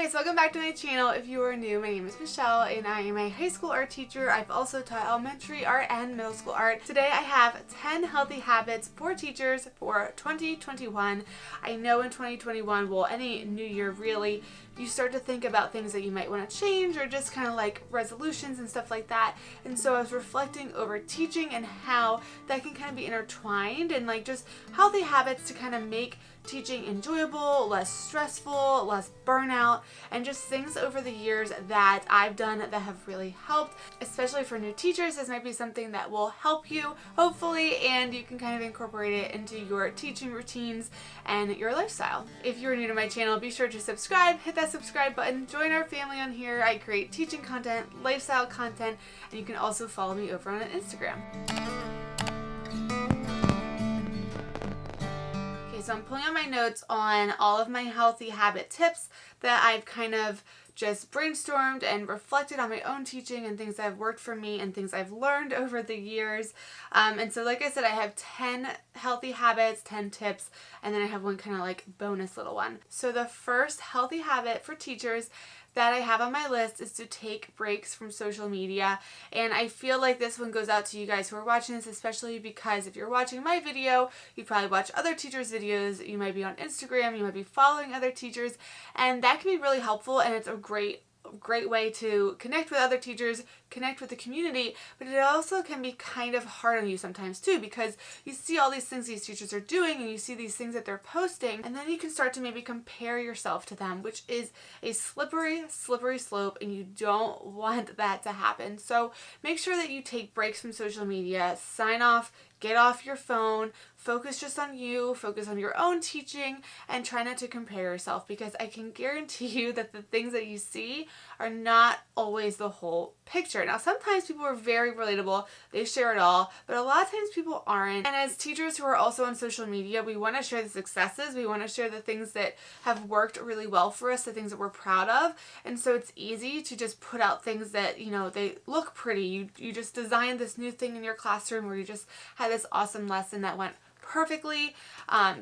Hey guys, welcome back to my channel. If you are new, my name is Michelle and I am a high school art teacher. I've also taught elementary art and middle school art. Today I have 10 healthy habits for teachers for 2021. I know in 2021, well, any new year really, you start to think about things that you might want to change or just kind of like resolutions and stuff like that. And so I was reflecting over teaching and how that can kind of be intertwined and like just healthy habits to kind of make teaching enjoyable, less stressful, less burnout, and just things over the years that I've done that have really helped, especially for new teachers. This might be something that will help you, hopefully, and you can kind of incorporate it into your teaching routines and your lifestyle. If you're new to my channel, be sure to subscribe, hit that subscribe button, join our family on here. I create teaching content, lifestyle content, and you can also follow me over on Instagram. So I'm pulling out my notes on all of my healthy habit tips that I've kind of just brainstormed and reflected on my own teaching and things that have worked for me and things I've learned over the years. And so like I said, I have 10 healthy habits, 10 tips, and then I have one kind of like bonus little one. So the first healthy habit for teachers that I have on my list is to take breaks from social media. And I feel like this one goes out to you guys who are watching this, especially because if you're watching my video, you probably watch other teachers' videos, you might be on Instagram, you might be following other teachers, and that can be really helpful, and it's a great way to connect with other teachers, connect with the community, but it also can be kind of hard on you sometimes too, because you see all these things these teachers are doing and you see these things that they're posting, and then you can start to maybe compare yourself to them, which is a slippery slope, and you don't want that to happen. So make sure that you take breaks from social media, sign off, get off your phone, focus just on you, focus on your own teaching, and try not to compare yourself, because I can guarantee you that the things that you see are not always the whole picture. Now, sometimes people are very relatable, they share it all, but a lot of times people aren't. And as teachers who are also on social media, we want to share the successes, we want to share the things that have worked really well for us, the things that we're proud of. And so it's easy to just put out things that, you know, they look pretty. You just designed this new thing in your classroom, or you just had this awesome lesson that went perfectly,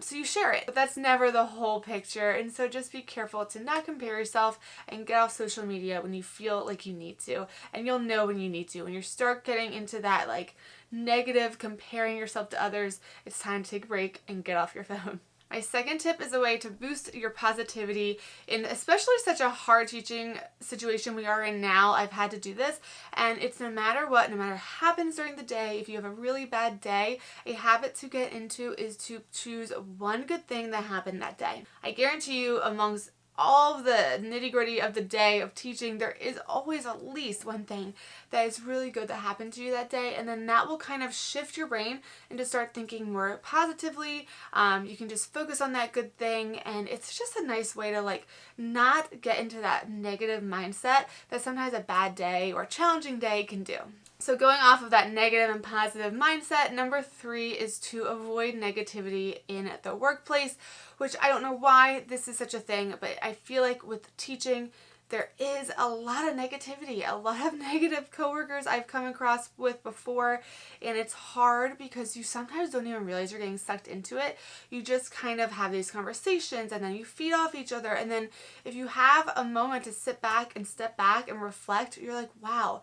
so you share it, but that's never the whole picture. And so just be careful to not compare yourself and get off social media when you feel like you need to, and you'll know when you need to. When you start getting into that like negative comparing yourself to others, it's time to take a break and get off your phone. My second tip is a way to boost your positivity in especially such a hard teaching situation we are in now. I've had to do this, and it's no matter what, no matter what happens during the day, if you have a really bad day, a habit to get into is to choose one good thing that happened that day. I guarantee you, amongst all of the nitty-gritty of the day of teaching, there is always at least one thing that is really good that happened to you that day, and then that will kind of shift your brain into start thinking more positively. You can just focus on that good thing, and it's just a nice way to like not get into that negative mindset that sometimes a bad day or challenging day can do. So going off of that negative and positive mindset, number 3 is to avoid negativity in the workplace, which I don't know why this is such a thing, but I feel like with teaching, there is a lot of negativity, a lot of negative coworkers I've come across with before, and it's hard because you sometimes don't even realize you're getting sucked into it. You just kind of have these conversations, and then you feed off each other, and then if you have a moment to sit back and step back and reflect, you're like, wow,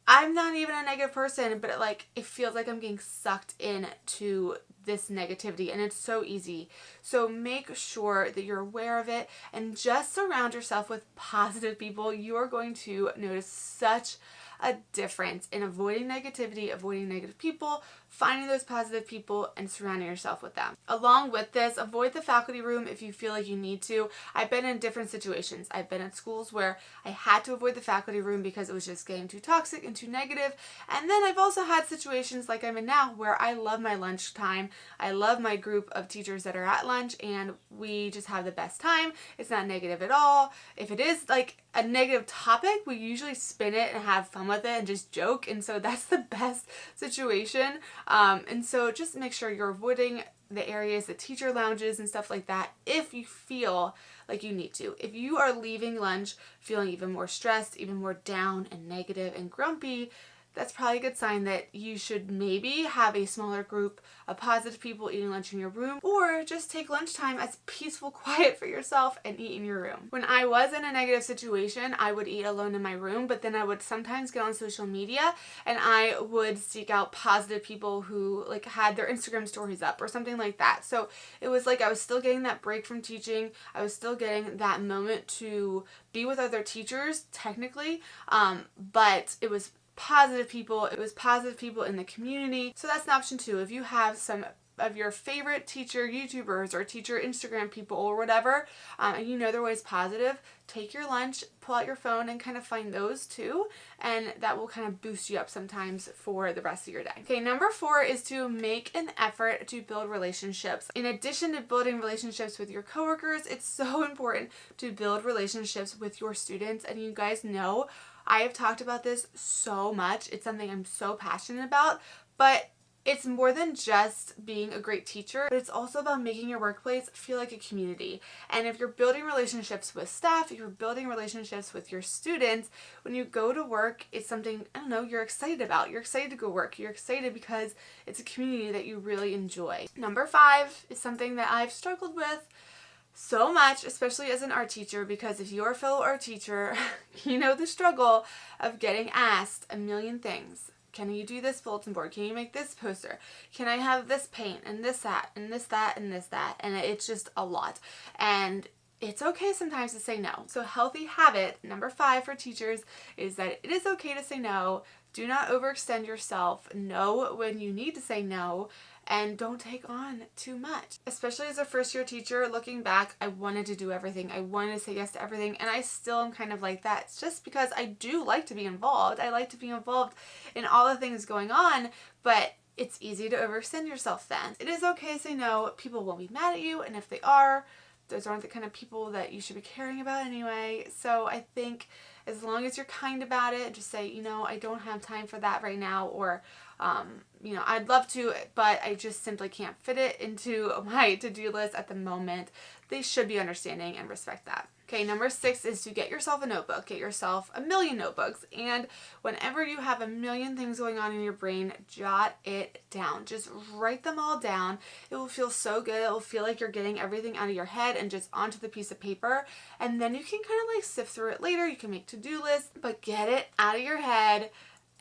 I'm not even a negative person, but it feels like I'm getting sucked into this negativity, and it's so easy. So make sure that you're aware of it and just surround yourself with positive people. You're going to notice such a difference in avoiding negativity, avoiding negative people, finding those positive people, and surrounding yourself with them. Along with this, avoid the faculty room if you feel like you need to. I've been in different situations. I've been at schools where I had to avoid the faculty room because it was just getting too toxic and too negative. And then I've also had situations like I'm in now where I love my lunch time. I love my group of teachers that are at lunch, and we just have the best time. It's not negative at all. If it is like a negative topic, we usually spin it and have fun with it and just joke, and so that's the best situation. And so just make sure you're avoiding the areas, the teacher lounges and stuff like that if you feel like you need to. If you are leaving lunch feeling even more stressed, even more down and negative and grumpy, that's probably a good sign that you should maybe have a smaller group of positive people eating lunch in your room, or just take lunchtime as peaceful quiet for yourself and eat in your room. When I was in a negative situation, I would eat alone in my room, but then I would sometimes get on social media and I would seek out positive people who like had their Instagram stories up or something like that. So it was like I was still getting that break from teaching. I was still getting that moment to be with other teachers technically, but it was positive people. It was positive people in the community. So that's an option too. If you have some of your favorite teacher YouTubers or teacher Instagram people or whatever, and you know they're always positive, take your lunch, pull out your phone and kind of find those too, and that will kind of boost you up sometimes for the rest of your day. Okay, number 4 is to make an effort to build relationships. In addition to building relationships with your coworkers, it's so important to build relationships with your students. And you guys know I have talked about this so much. It's something I'm so passionate about, but it's more than just being a great teacher, but it's also about making your workplace feel like a community. And if you're building relationships with staff, if you're building relationships with your students, when you go to work, it's something, I don't know, you're excited about. You're excited to go work. You're excited because it's a community that you really enjoy. Number 5 is something that I've struggled with so much, especially as an art teacher, because if you're a fellow art teacher, you know the struggle of getting asked a million things. Can you do this bulletin board? Can you make this poster? Can I have this paint and this, that, and this, that, and this, that? And it's just a lot. And it's okay sometimes to say no. So healthy habit number 5 for teachers is that it is okay to say no. Do not overextend yourself. Know when you need to say no. And don't take on too much. Especially as a first-year teacher, looking back, I wanted to do everything. I wanted to say yes to everything, and I still am kind of like that. It's just because I do like to be involved. I like to be involved in all the things going on, but it's easy to overextend yourself then. It is okay to say no. People won't be mad at you, and if they are, those aren't the kind of people that you should be caring about anyway. So I think as long as you're kind about it, just say, I don't have time for that right now, or I'd love to, but I just simply can't fit it into my to-do list at the moment. They should be understanding and respect that. Okay, number 6 is to get yourself a notebook. Get yourself a million notebooks. And whenever you have a million things going on in your brain, jot it down. Just write them all down. It will feel so good. It will feel like you're getting everything out of your head and just onto the piece of paper. And then you can kind of like sift through it later. You can make to-do lists, but get it out of your head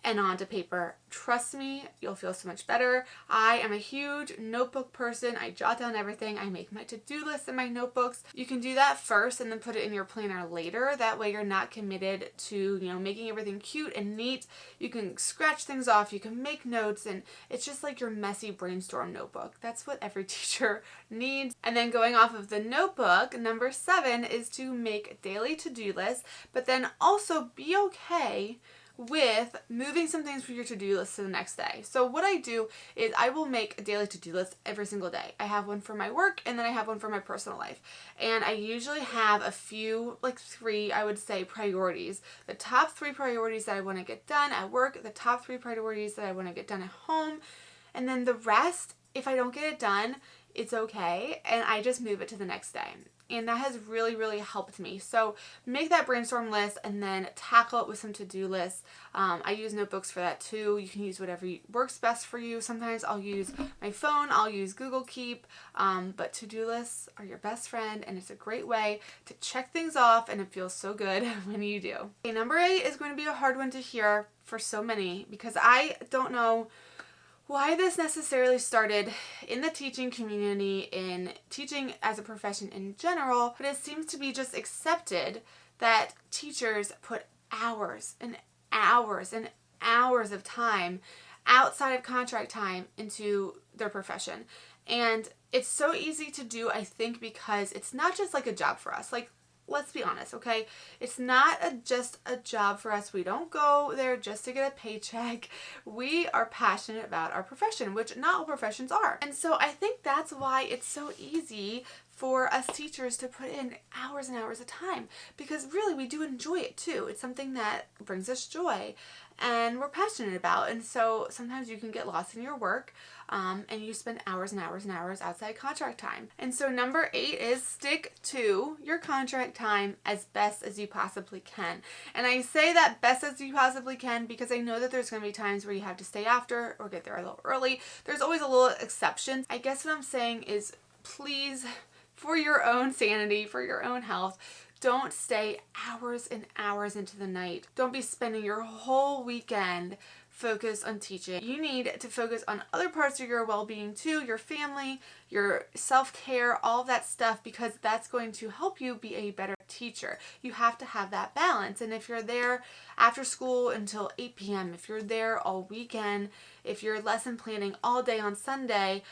and onto paper. Trust me, you'll feel so much better. I am a huge notebook person. I jot down everything. I make my to-do list in my notebooks. You can do that first and then put it in your planner later. That way you're not committed to, making everything cute and neat. You can scratch things off. You can make notes, and it's just like your messy brainstorm notebook. That's what every teacher needs. And then going off of the notebook, number 7 is to make daily to-do lists, but then also be okay with moving some things from your to-do list to the next day. So what I do is I will make a daily to-do list every single day. I have one for my work and then I have one for my personal life. And I usually have a few, like 3, I would say, priorities. The top 3 priorities that I want to get done at work, the top 3 priorities that I want to get done at home, and then the rest, if I don't get it done, it's okay, and I just move it to the next day. And that has really, really helped me. So make that brainstorm list and then tackle it with some to-do lists. I use notebooks for that too. You can use whatever works best for you. Sometimes I'll use my phone. I'll use Google Keep. But to-do lists are your best friend, and it's a great way to check things off, and it feels so good when you do. Okay, number 8 is going to be a hard one to hear for so many, because I don't know why this necessarily started in the teaching community, in teaching as a profession in general, but it seems to be just accepted that teachers put hours and hours and hours of time outside of contract time into their profession. And it's so easy to do, I think, because it's not just like a job for us. Like, let's be honest, okay? It's not just a job for us. We don't go there just to get a paycheck. We are passionate about our profession, which not all professions are. And so I think that's why it's so easy for us teachers to put in hours and hours of time, because really we do enjoy it too. It's something that brings us joy and we're passionate about. And so sometimes you can get lost in your work and you spend hours and hours and hours outside contract time. And so number 8 is stick to your contract time as best as you possibly can. And I say that best as you possibly can because I know that there's going to be times where you have to stay after or get there a little early. There's always a little exception. I guess what I'm saying is, please, for your own sanity, for your own health, don't stay hours and hours into the night. Don't be spending your whole weekend focused on teaching. You need to focus on other parts of your well-being too, your family, your self-care, all of that stuff, because that's going to help you be a better teacher. You have to have that balance. And if you're there after school until 8 p.m., if you're there all weekend, if you're lesson planning all day on Sunday,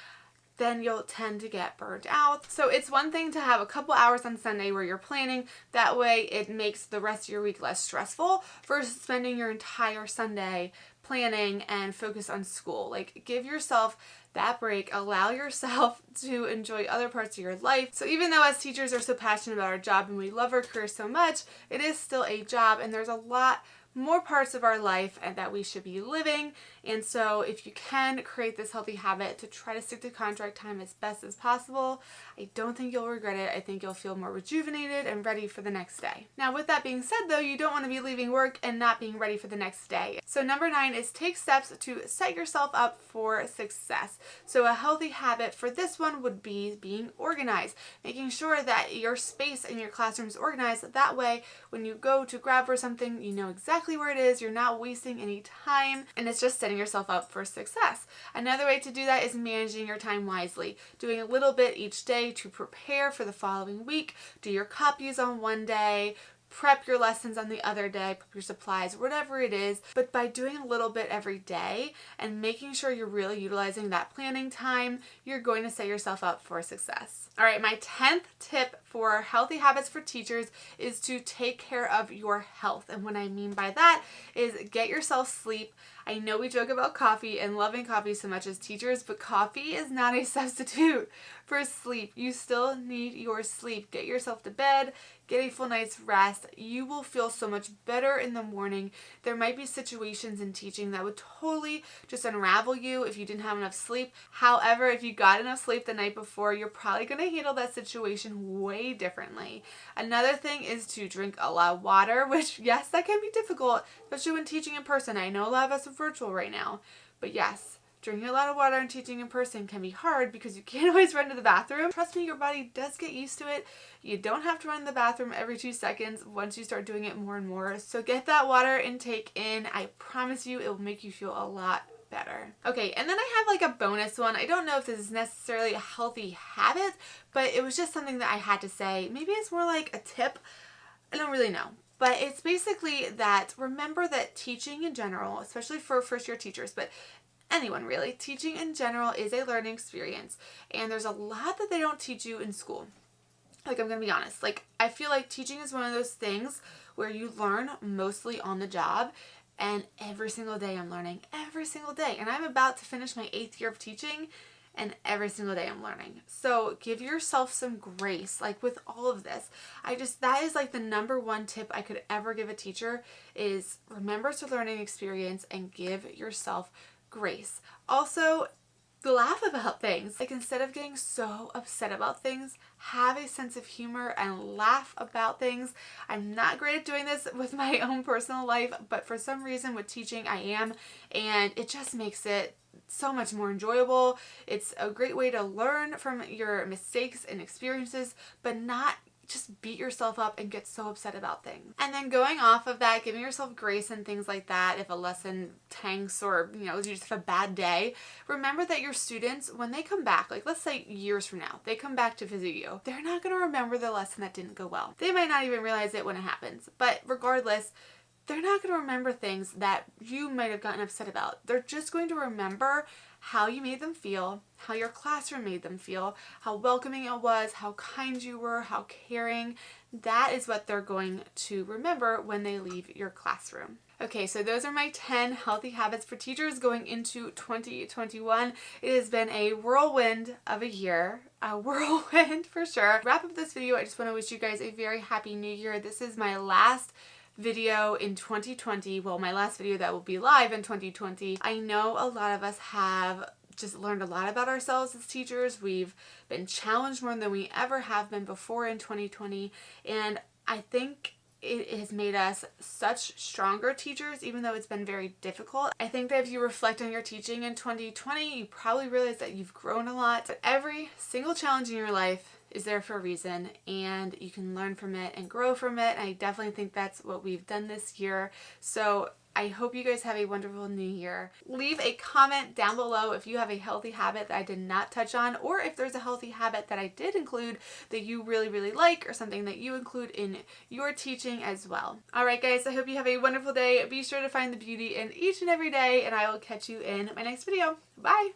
then you'll tend to get burnt out. So it's one thing to have a couple hours on Sunday where you're planning. That way it makes the rest of your week less stressful versus spending your entire Sunday planning and focus on school. Like, give yourself that break. Allow yourself to enjoy other parts of your life. So even though as teachers are so passionate about our job and we love our career so much, it is still a job, and there's a lot more parts of our life and that we should be living. And so if you can create this healthy habit to try to stick to contract time as best as possible, I don't think you'll regret it. I think you'll feel more rejuvenated and ready for the next day. Now, with that being said though, you don't want to be leaving work and not being ready for the next day. So number 9 is take steps to set yourself up for success. So a healthy habit for this one would be being organized, making sure that your space in your classroom is organized. That way, when you go to grab for something, you know exactly where it is, you're not wasting any time, and it's just setting yourself up for success. Another way to do that is managing your time wisely, doing a little bit each day to prepare for the following week. Do your copies on one day, prep your lessons on the other day, prep your supplies, whatever it is. But by doing a little bit every day and making sure you're really utilizing that planning time, you're going to set yourself up for success. All right, my 10th tip for healthy habits for teachers is to take care of your health. And what I mean by that is get yourself sleep. I know we joke about coffee and loving coffee so much as teachers, but coffee is not a substitute for sleep. You still need your sleep. Get yourself to bed, get a full night's rest. You will feel so much better in the morning. There might be situations in teaching that would totally just unravel you if you didn't have enough sleep. However, if you got enough sleep the night before, you're probably going to handle that situation way differently. Another thing is to drink a lot of water, which, yes, that can be difficult, especially when teaching in person. I know a lot of us are virtual right now, but yes, drinking a lot of water and teaching in person can be hard because you can't always run to the bathroom. Trust me, your body does get used to it. You don't have to run to the bathroom every 2 seconds once you start doing it more and more. So get that water intake in. I promise you it will make you feel a lot better. Okay, and then I have like a bonus one. I don't know if this is necessarily a healthy habit, but it was just something that I had to say. Maybe it's more like a tip. I don't really know. But it's basically that remember that teaching in general, especially for first-year teachers, but anyone really, teaching in general is a learning experience. And there's a lot that they don't teach you in school. Like, I'm going to be honest. Like, I feel like teaching is one of those things where you learn mostly on the job. And every single day I'm learning. Every single day. And I'm about to finish my 8th year of teaching. And every single day I'm learning. So give yourself some grace, like with all of this. That is like the number one tip I could ever give a teacher is remember it's a learning experience and give yourself grace. Also, laugh about things. Like, instead of getting so upset about things, have a sense of humor and laugh about things. I'm not great at doing this with my own personal life, but for some reason with teaching I am, and it just makes it so much more enjoyable. It's a great way to learn from your mistakes and experiences, but not just beat yourself up and get so upset about things. And then going off of that, giving yourself grace and things like that, if a lesson tanks or, you just have a bad day, remember that your students, when they come back, like let's say years from now, they come back to visit you, they're not going to remember the lesson that didn't go well. They might not even realize it when it happens, but regardless, they're not going to remember things that you might have gotten upset about. They're just going to remember how you made them feel, how your classroom made them feel, how welcoming it was, how kind you were, how caring. that is what they're going to remember when they leave your classroom. Okay, so those are my 10 healthy habits for teachers going into 2021. It has been a whirlwind of a year. A whirlwind for sure. Wrap up this video, I just want to wish you guys a very happy new year. This is my last video in 2020. Well, my last video that will be live in 2020. I know a lot of us have just learned a lot about ourselves as teachers. We've been challenged more than we ever have been before in 2020. And I think it has made us such stronger teachers, even though it's been very difficult. I think that if you reflect on your teaching in 2020, you probably realize that you've grown a lot. But every single challenge in your life is there for a reason, and you can learn from it and grow from it. And I definitely think that's what we've done this year. So I hope you guys have a wonderful new year. Leave a comment down below if you have a healthy habit that I did not touch on, or if there's a healthy habit that I did include that you really, really like, or something that you include in your teaching as well. All right, guys, I hope you have a wonderful day. Be sure to find the beauty in each and every day, and I will catch you in my next video. Bye.